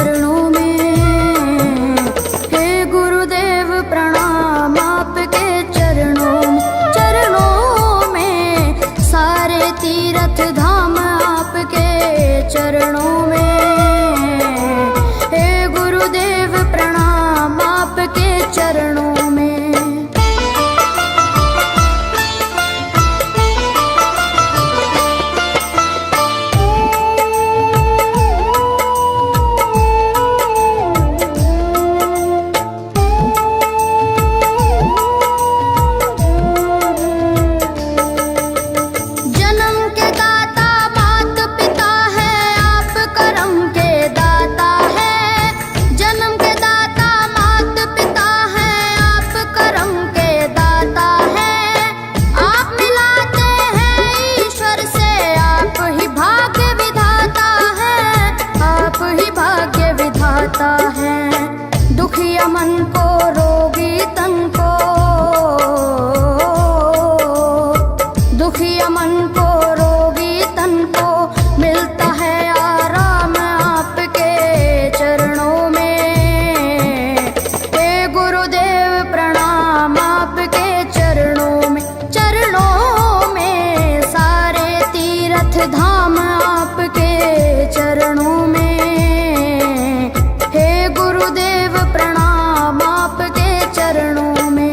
चरणों में। हे गुरुदेव प्रणाम आपके चरणों में, सारे तीर्थ धाम आपके चरणों में। हे गुरुदेव प्रणाम आपके चरणों में। दुखिया मन को, रोगी तन को, दुखिया मन को, रोगी तन को मिलता है आराम आपके चरणों में। हे गुरुदेव प्रणाम आपके चरणों में, चरणों में, सारे तीर्थ धाम आपके चरणों में। गुरुदेव प्रणाम आपके चरणों में।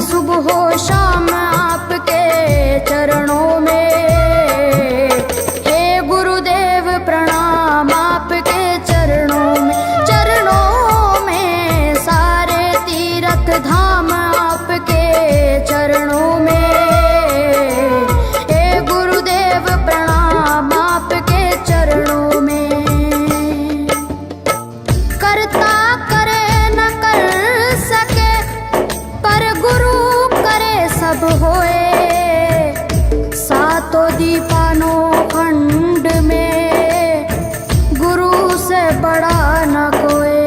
सुबह हो शाम आपके चरणों में। हे गुरुदेव प्रणाम आपके चरणों में, चरणों में, सारे तीर्थ धाम आपके चरणों में। हे गुरुदेव प्रणाम आपके चरणों में। करता करे न कर सके पर गुरु सब होए, सातों दीपानों खंड में गुरु से बड़ा न कोई,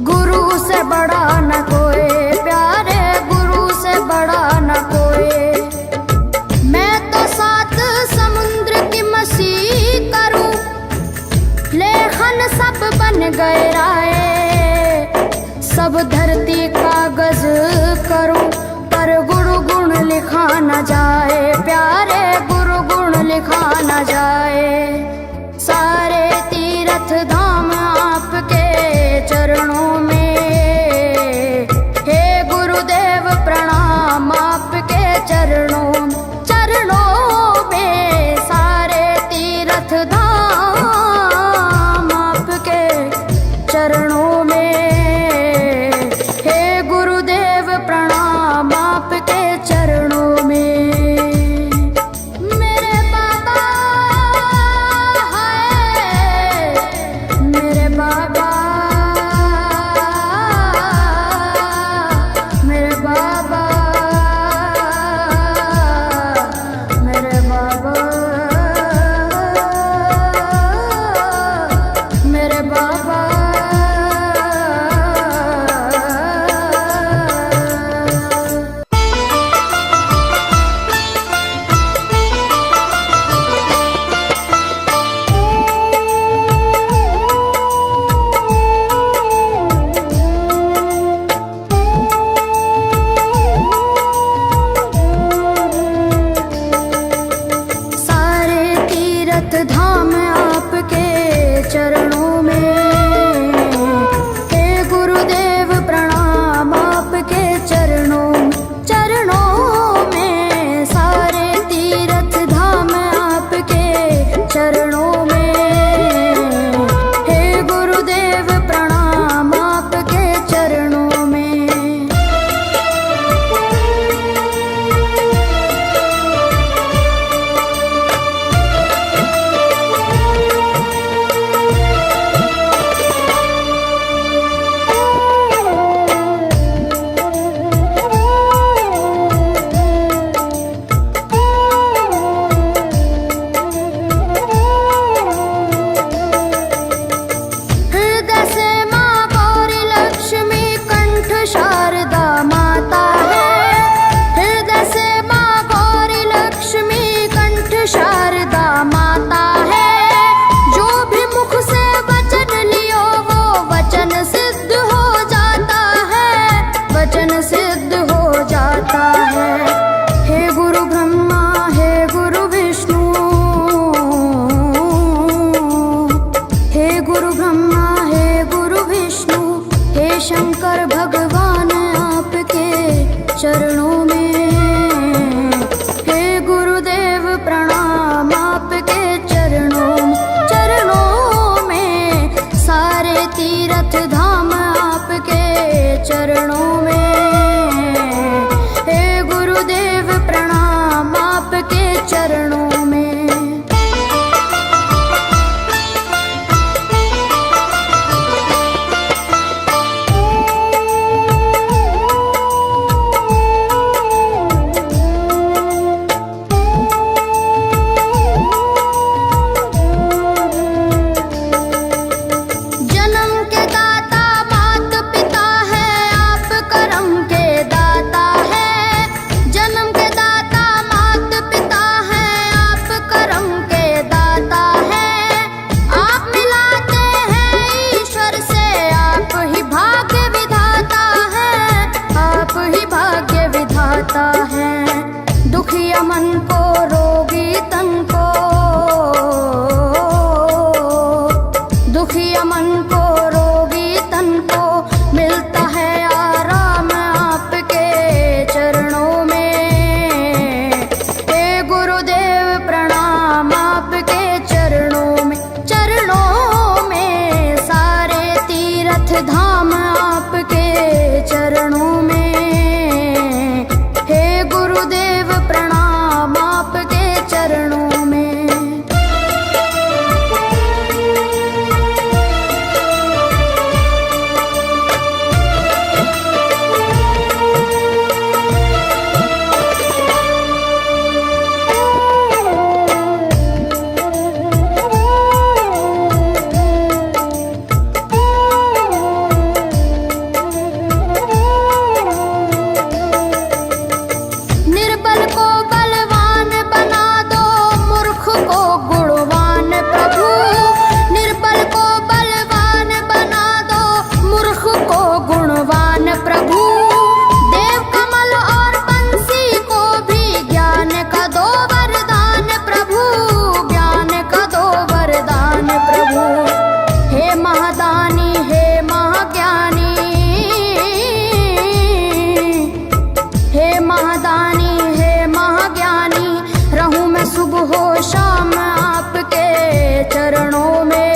गुरु से बड़ा न कोई, प्यारे गुरु से बड़ा न कोई। मैं तो सात समुद्र की मसी करूं, लेखन सब बन गए राय, सब धरती कागज करूं पर गुरु गुण लिखा न जाए, प्यारे गुरु गुण लिखा न जाए। सारे तीर्थ धाम आपके चरणों में। हे गुरुदेव प्रणाम आपके चरणों में, सारे तीर्थ धाम आपके चरणों में। प्रणाम आपके चरणों में। मेरे बाबा है, मेरे बाबा, मेरे बाबा, मेरे बाबा, मेरे बाबा। शंकर भगवान आपके चरणों में, हे गुरुदेव प्रणाम आपके चरणों में, सारे तीर्थ धाम आपके चरणों में, हे गुरुदेव प्रणाम आपके चरणों में। दुखिया मन को रोगी तन को, दुखिया मन को रोगी तन को मिलता है आराम आपके चरणों में, हे गुरुदेव प्रणाम आपके चरणों में, सारे तीर्थ धाम आपके चरणों में, गुरुदेव प्रणाम आपके चरणों में। सुबह शाम आपके चरणों में,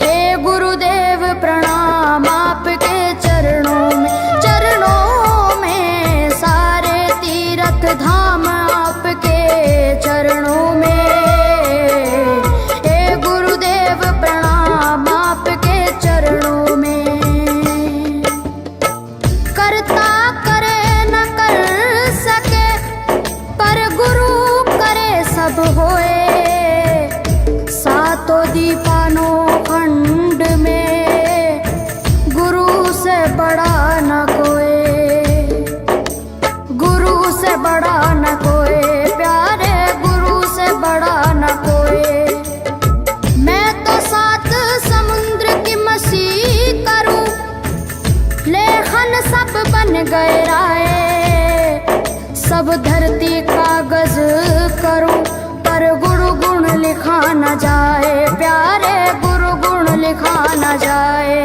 हे गुरुदेव प्रणाम आपके चरणों में, सारे तीर्थ धाम आपके चरणों में, हे गुरुदेव प्रणाम आपके चरणों में। करता करे न कर सके पर गुरु सब होए, सातों दीपानों खंड में गुरु से बड़ा न कोई, गुरु से बड़ा न कोई, प्यारे गुरु से बड़ा न कोई। मैं तो 7 समुद्र की मसी करूं, लेखन सब बन गए राय, सब धरती कागज करूं पर गुरु गुण लिखा न जाए, प्यारे गुरु गुण लिखा न जाए,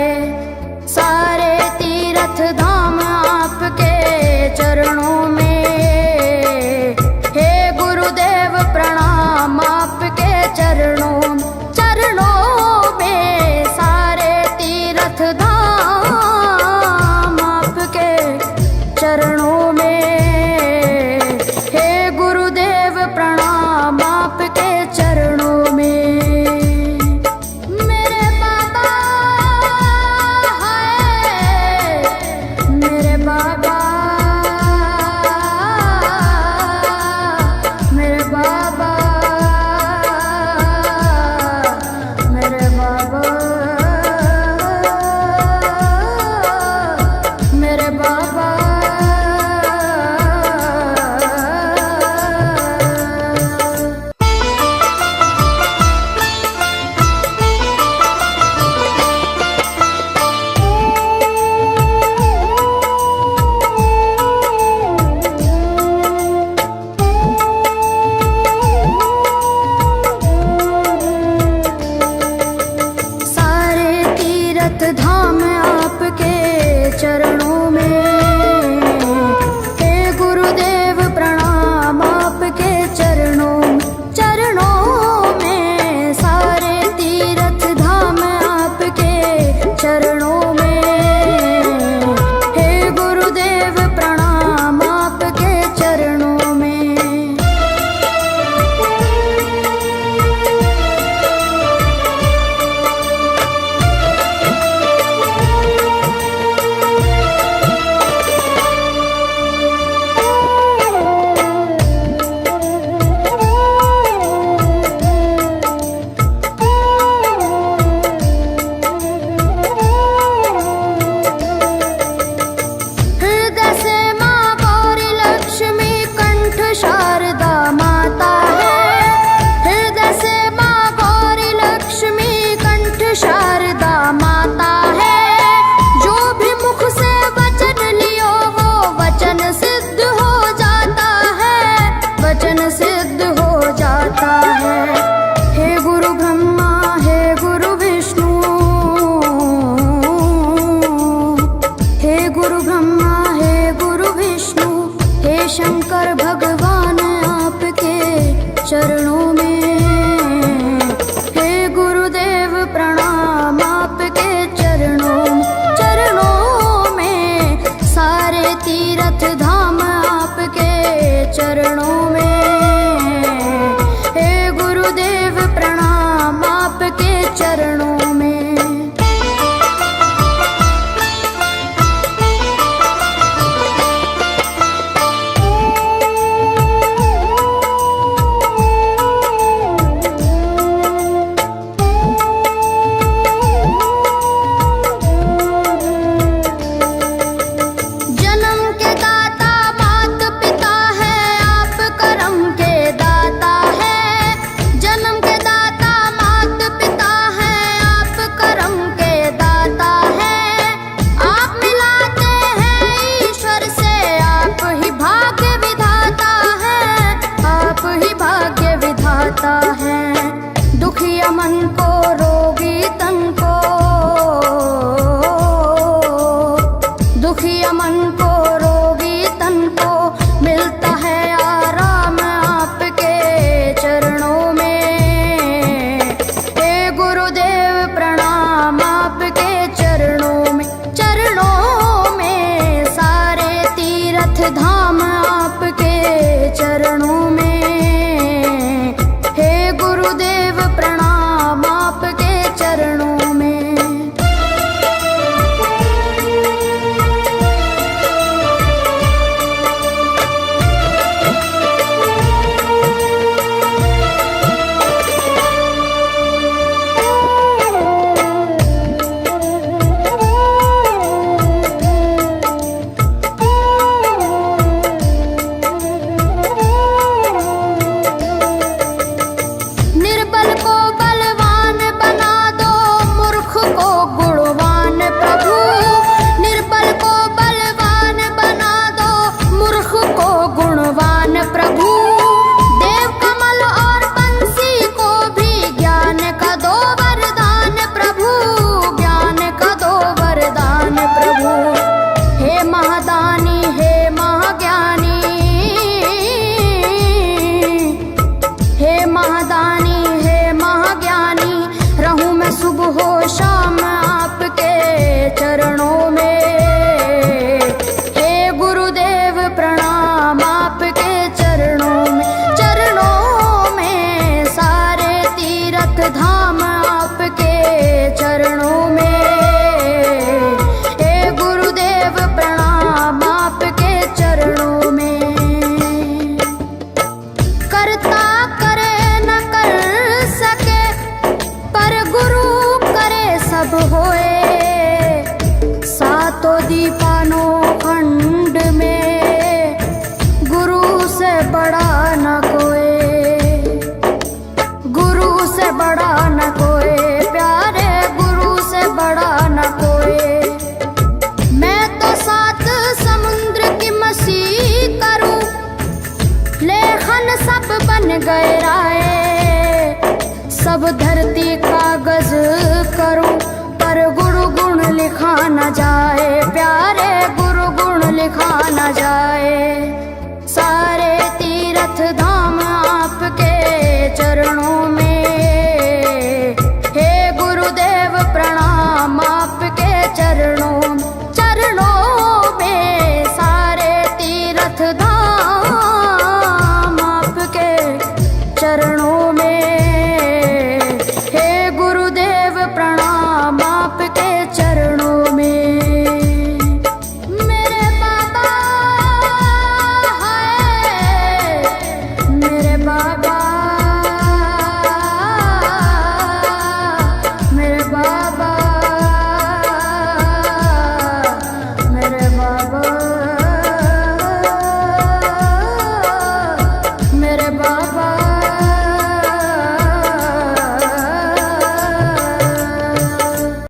सारे तीर्थ धाम आपके चरणों में, हे गुरुदेव प्रणाम आपके चरणों में, सारे तीर्थ धाम आपके चरणों में, प्रणाम आपके चरणों में। मेरे बाबा चरणों में। हे गुरुदेव प्रणाम आपके चरणों में। दुखिया मन को रोगी तन को, दुखिया मन को रोगी तन को मिलता है आराम आपके चरणों में। हे गुरुदेव प्रणाम आपके चरणों में। चरणों में सारे तीर्थ धाम आपके चरणों में। गुरुदेव प्रणाम आपके चरणों में। शाम आपके चरणों में। हे गुरुदेव प्रणाम आपके चरणों में। चरणों में सारे तीर्थ धाम आपके चरणों में। हे गुरुदेव प्रणाम आपके चरणों में। करता करे न कर सके पर गुरु सब होए। सातों दीपानों